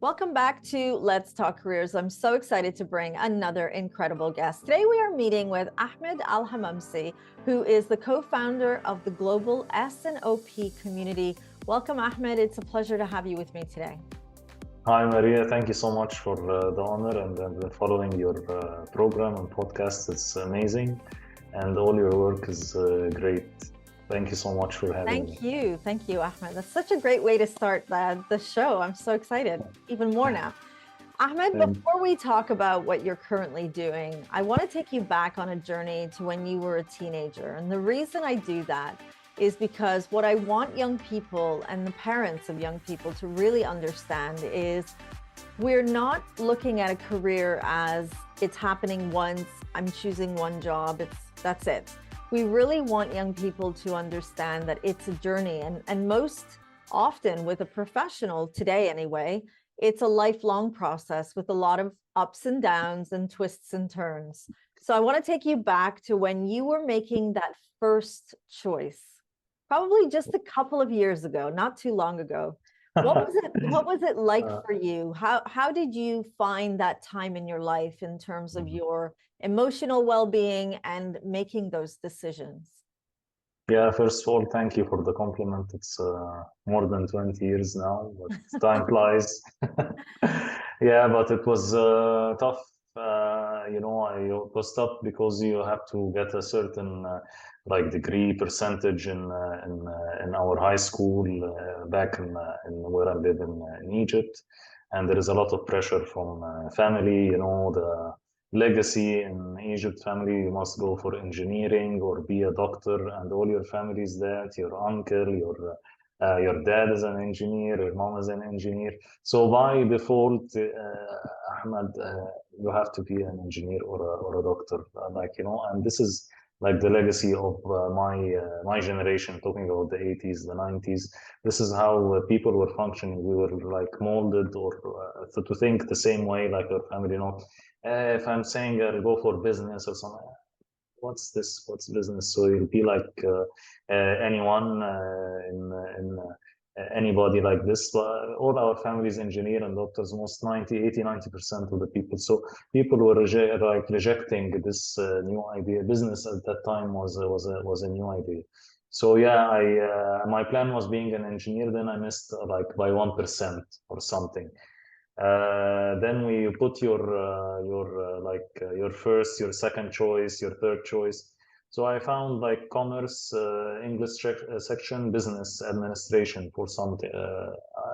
Welcome back to Let's Talk Careers. I'm so excited to bring another incredible guest. Today we are meeting with Ahmed Hamamsy, who is the co-founder of the global S&OP community. Welcome, Ahmed. It's a pleasure to have you with me today. Hi, Maria. Thank you so much for the honor and following your program and podcast. It's amazing. And all your work is great. Thank you so much for having me. Thank you, Ahmed. That's such a great way to start the show. I'm so excited, even more now. Ahmed, before we talk about what you're currently doing, I want to take you back on a journey to when you were a teenager. And the reason I do that is because what I want young people and the parents of young people to really understand is we're not looking at a career as it's happening once, I'm choosing one job, that's it. We really want young people to understand that it's a journey, and most often with a professional today anyway, it's a lifelong process with a lot of ups and downs and twists and turns. So I want to take you back to when you were making that first choice, probably just a couple of years ago, not too long ago. What was it like for you? How did you find that time in your life in terms of your emotional well-being and making those decisions? Yeah, first of all, thank you for the compliment. It's more than 20 years now, but time flies. Yeah, but it was tough. It was tough because you have to get a certain degree percentage in our high school back in where I live in Egypt, and there is a lot of pressure from family. The legacy in Egypt family, you must go for engineering or be a doctor, and all your family is that. Your uncle, your dad is an engineer, your mom is an engineer. So by default, Ahmed, you have to be an engineer or a doctor, and this is like the legacy of my generation, talking about the 80s, the 90s. This is how people were functioning. We were like molded or to think the same way like our family, if I'm saying I'll go for business or something, what's this? What's business? So you'll be like anyone in anybody like this. But all our families, engineer and doctors, most 90% of the people. So people were rejecting this new idea. Business at that time was a new idea. So yeah, my plan was being an engineer. Then I missed like by 1% or something. Then we put your first, your second choice, your third choice. So I found like commerce, English section, business administration for something.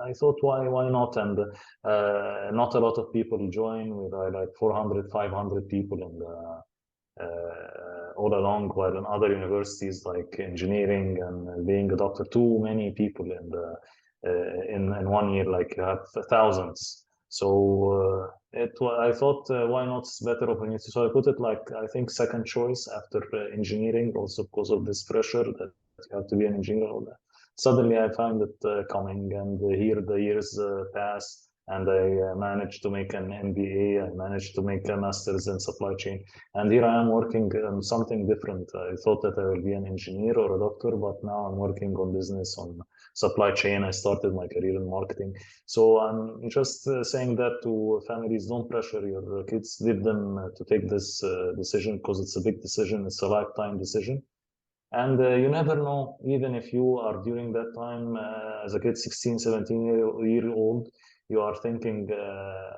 I thought, why not? And not a lot of people join. With like 400, 500 people in the all along, while in other universities like engineering and being a doctor, too many people in the in 1 year, like you have thousands. So I thought, why not? It's better opportunity. So I put it like, I think, second choice after engineering, also because of this pressure that you have to be an engineer. All that. Suddenly I find it coming, and here the years pass, and I managed to make an MBA. I managed to make a master's in supply chain, and here I am working on something different. I thought that I will be an engineer or a doctor, but now I'm working on business, on supply chain. I started my career in marketing. So I'm just saying that to families: don't pressure your kids. Leave them to take this decision, because it's a big decision. It's a lifetime decision. And you never know, even if you are during that time as a kid, 16, 17 year old, you are thinking,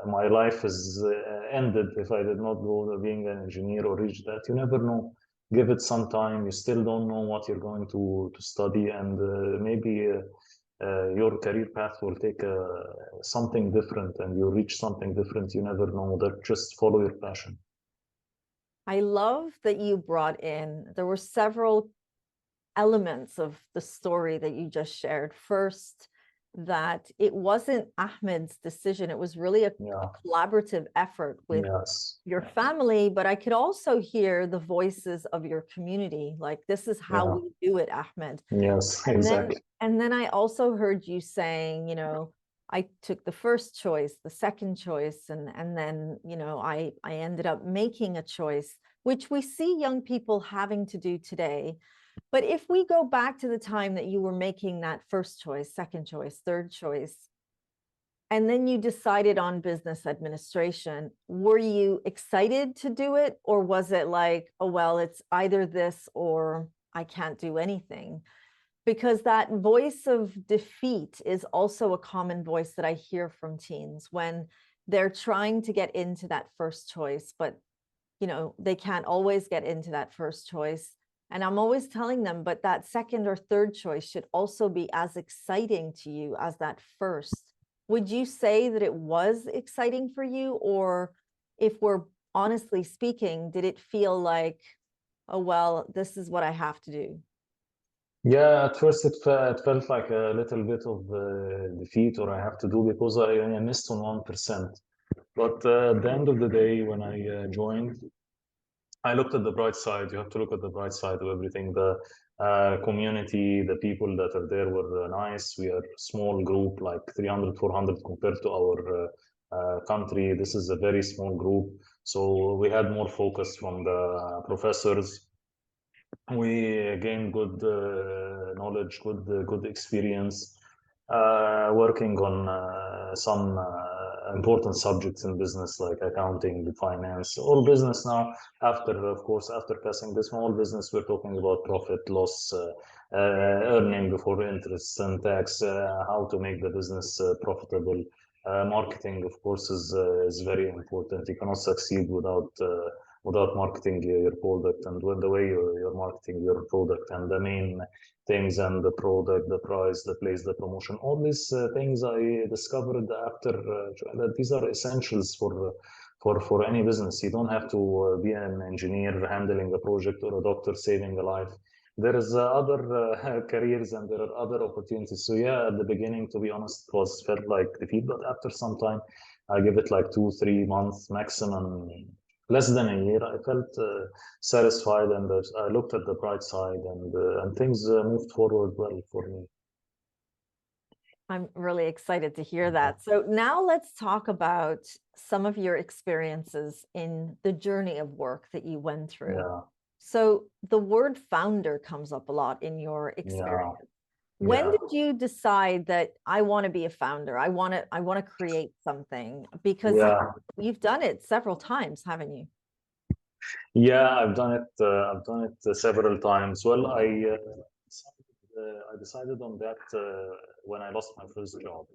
my life is ended if I did not go to being an engineer or reach that. You never know. Give it some time. You still don't know what you're going to study, and maybe your career path will take something different, and you reach something different. You never know. That just follow your passion. I love that you brought in, there were several elements of the story that you just shared. First, that it wasn't Ahmed's decision. It was really a collaborative effort with your family, but I could also hear the voices of your community. Like, this is how we do it, Ahmed. Yes, and exactly. And then I also heard you saying, I took the first choice, the second choice, and then, I ended up making a choice, which we see young people having to do today. But if we go back to the time that you were making that first choice, second choice, third choice, And then you decided on business administration. Were you excited to do it? Or was it like, oh, well, it's either this or I can't do anything? Because that voice of defeat is also a common voice that I hear from teens when they're trying to get into that first choice, but they can't always get into that first choice. And I'm always telling them, but that second or third choice should also be as exciting to you as that first. Would you say that it was exciting for you? Or if we're honestly speaking, did it feel like, oh, well, this is what I have to do? Yeah, at first it felt like a little bit of defeat, or I have to do, because I missed on 1%. But at the end of the day, when I joined, I looked at the bright side. You have to look at the bright side of everything. The community, the people that are there were nice. We are a small group, like 300, 400 compared to our country. This is a very small group. So we had more focus from the professors. We gained good knowledge, good experience, working on some important subjects in business, like accounting, finance, all business now. Of course, after passing this small business, we're talking about profit, loss, earning before interest and tax, how to make the business profitable. Marketing, of course, is very important. You cannot succeed without marketing your product, and with the way you're marketing your product, and the main things, and the product, the price, the place, the promotion, all these things I discovered after that these are essentials for any business. You don't have to be an engineer handling a project, or a doctor saving a life. There is other careers, and there are other opportunities. So yeah, at the beginning, to be honest, it was felt like defeat, but after some time, I give it like 2, 3 months maximum, less than a year, I felt satisfied, and I looked at the bright side, and things moved forward well for me. I'm really excited to hear that. So now let's talk about some of your experiences in the journey of work that you went through. Yeah, So the word founder comes up a lot in your yeah, experience. When yeah, did you decide that I want to be a founder? I want to create something? Because yeah, you've done it several times, haven't you? yeah. I've done it. I've done it several times. Well, I decided on that when I lost my first job.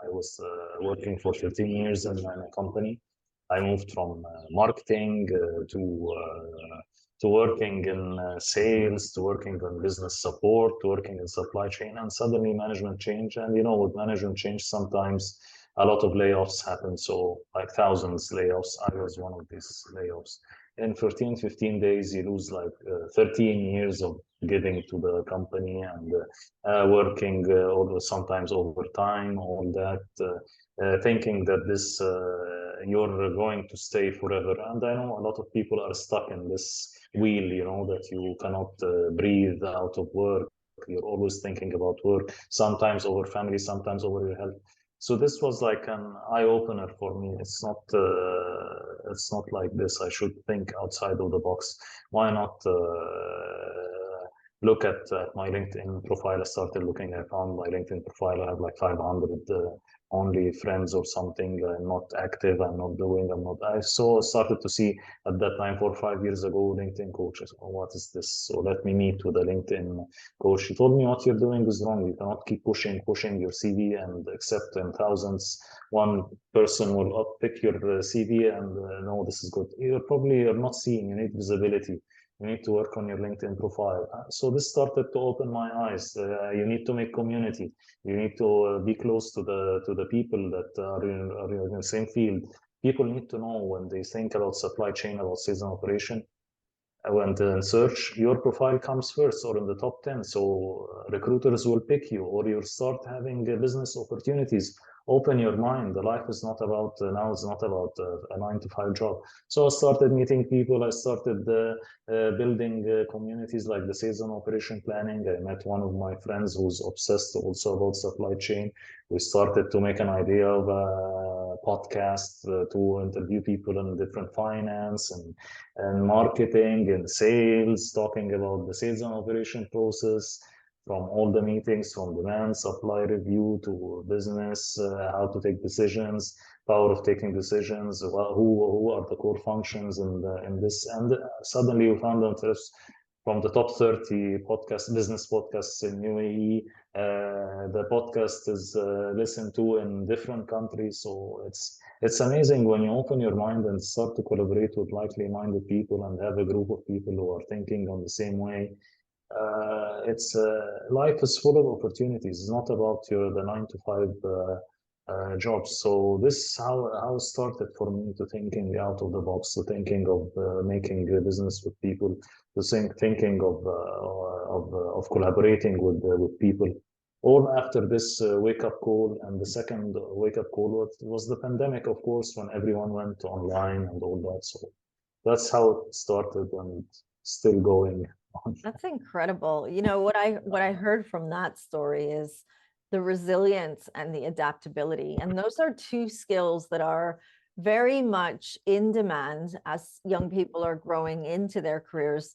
I was working for 15 years in a company. I moved from marketing to working in sales, to working on business support, to working in supply chain, and suddenly management change. And with management change, sometimes a lot of layoffs happen. So like thousands layoffs. I was one of these layoffs. In 14, 15 days, you lose like 13 years of giving to the company, and working sometimes overtime, all that, thinking that this you're going to stay forever. And I know a lot of people are stuck in this wheel, that you cannot breathe out of work. You're always thinking about work, sometimes over family, sometimes over your health. So this was like an eye opener for me. It's not like this. I should think outside of the box. Why not look at my LinkedIn profile? I started looking. I found my LinkedIn profile. I have like 500 only friends or something. I'm not active. I'm not doing. I'm not. Started to see at that time, 4 or 5 years ago, LinkedIn coaches. Oh, what is this? So let me meet with a LinkedIn coach. He told me what you're doing is wrong. You cannot keep pushing your CV and accept in thousands. One person will pick your CV and no, this is good. You're not seeing. You need visibility. You need to work on your LinkedIn profile. So this started to open my eyes. You need to make community. You need to be close to the people that are in the same field. People need to know when they think about supply chain, about sales and operation. When in search, your profile comes first or in the top 10. So recruiters will pick you, or you'll start having business opportunities. Open your mind. The life is not about, now it's not about a 9 to 5 job. So I started meeting people. I started building communities like the sales and operation planning. I met one of my friends who's obsessed also about supply chain. We started to make an idea of a podcast to interview people in different finance and marketing and sales, talking about the sales and operation process. from all the meetings, from demand, supply review to business, how to take decisions, power of taking decisions, who are the core functions in this. And suddenly you found themselves from the top 30 business podcasts in UAE. The podcast is listened to in different countries. So it's amazing when you open your mind and start to collaborate with likely-minded people and have a group of people who are thinking on the same way. It's life is full of opportunities. It's not about the 9 to 5 jobs. So this how it started for me to thinking out of the box, to thinking of making a business with people, to thinking of collaborating with people. All after this wake up call, and the second wake up call was the pandemic, of course, when everyone went online and all that. So that's how it started and still going on. That's incredible. You know, what I heard from that story is the resilience and the adaptability. And those are two skills that are very much in demand as young people are growing into their careers,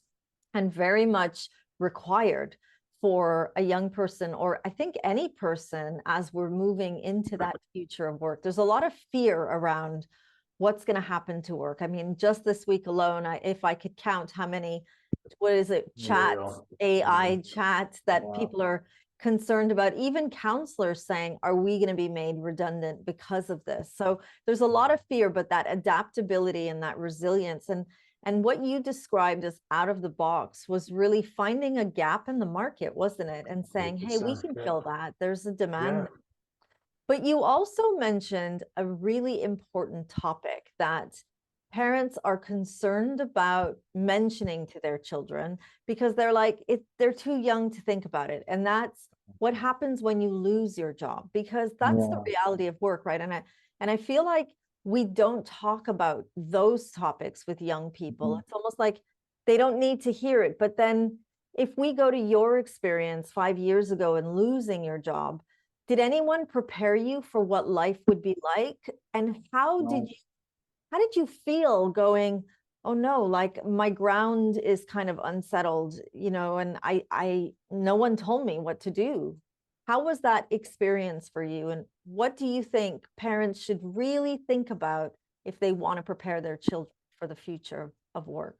and very much required for a young person, or I think any person, as we're moving into that future of work. There's a lot of fear around what's going to happen to work. I mean, just this week alone, if I could count how many, what is it, chat, AI chats that people are concerned about, even counselors saying, are we going to be made redundant because of this? So there's a lot of fear, but that adaptability and that resilience, and what you described as out of the box was really finding a gap in the market, wasn't it? And saying, hey, we can fill that. There's a demand. But you also mentioned a really important topic that parents are concerned about mentioning to their children, because they're like, they're too young to think about it. And that's what happens when you lose your job, because that's the reality of work, right? And I feel like we don't talk about those topics with young people. It's almost like they don't need to hear it. But then if we go to your experience 5 years ago and losing your job, did anyone prepare you for what life would be like? And how did you feel going, oh no, like my ground is kind of unsettled, you know, and I no one told me what to do. How was that experience for you? And what do you think parents should really think about if they want to prepare their children for the future of work?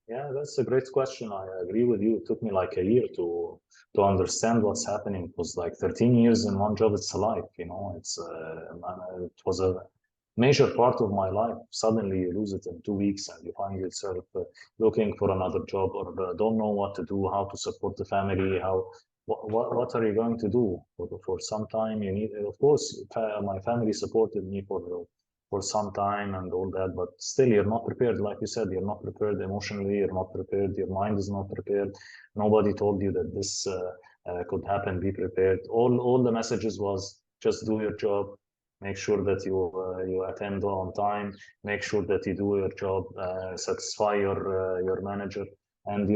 Yeah, that's a great question. I agree with you. It took me like a year to understand what's happening. It was like 13 years in one job. It's a life, you know. It was a major part of my life. Suddenly you lose it in 2 weeks, and you find yourself looking for another job, or don't know what to do, how to support the family, what are you going to do for some time? You need, of course, my family supported me for some time and all that, but still you're not prepared. Like you said, you're not prepared emotionally, you're not prepared, your mind is not prepared. Nobody told you that this could happen. Be prepared. All the messages was just do your job, make sure that you attend on time, make sure that you do your job, satisfy your manager. And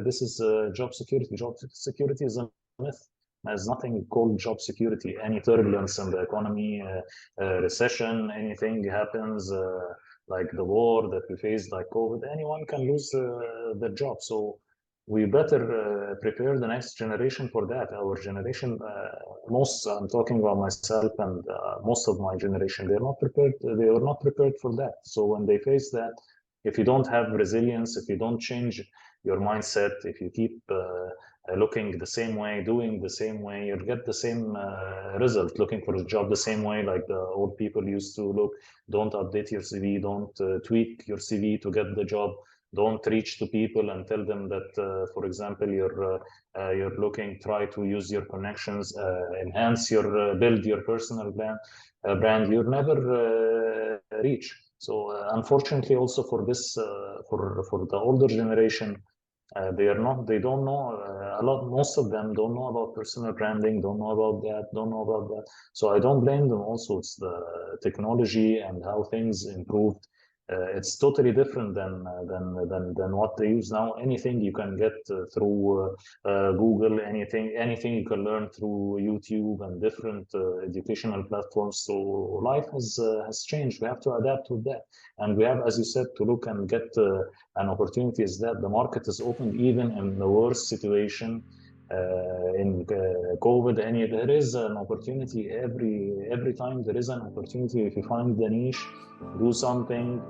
this is job security. Job security is a myth. There's nothing called job security. Any turbulence in the economy, recession, anything happens, like the war that we faced, like COVID, anyone can lose their job. So we better prepare the next generation for that. Our generation, I'm talking about myself and most of my generation, they're not prepared. They were not prepared for that. So when they face that, if you don't have resilience, if you don't change your mindset, if you keep looking the same way, doing the same way, you'll get the same result, looking for a job the same way like the old people used to look. Don't update your CV, don't tweak your CV to get the job. Don't reach to people and tell them that, for example, you're looking, try to use your connections, enhance build your personal brand. You'll never reach. So unfortunately, also for this, for the older generation, they don't know most of them don't know about personal branding, don't know about that. So I don't blame them. Also, it's the technology and how things improved. It's totally different than what they use now. Anything you can get through Google, anything you can learn through YouTube and different educational platforms. So life has changed. We have to adapt with that, and we have, as you said, to look and get an opportunity. Is that the market is open even in the worst situation. in COVID, and there is an opportunity every time there is an opportunity. If you find the niche, do something,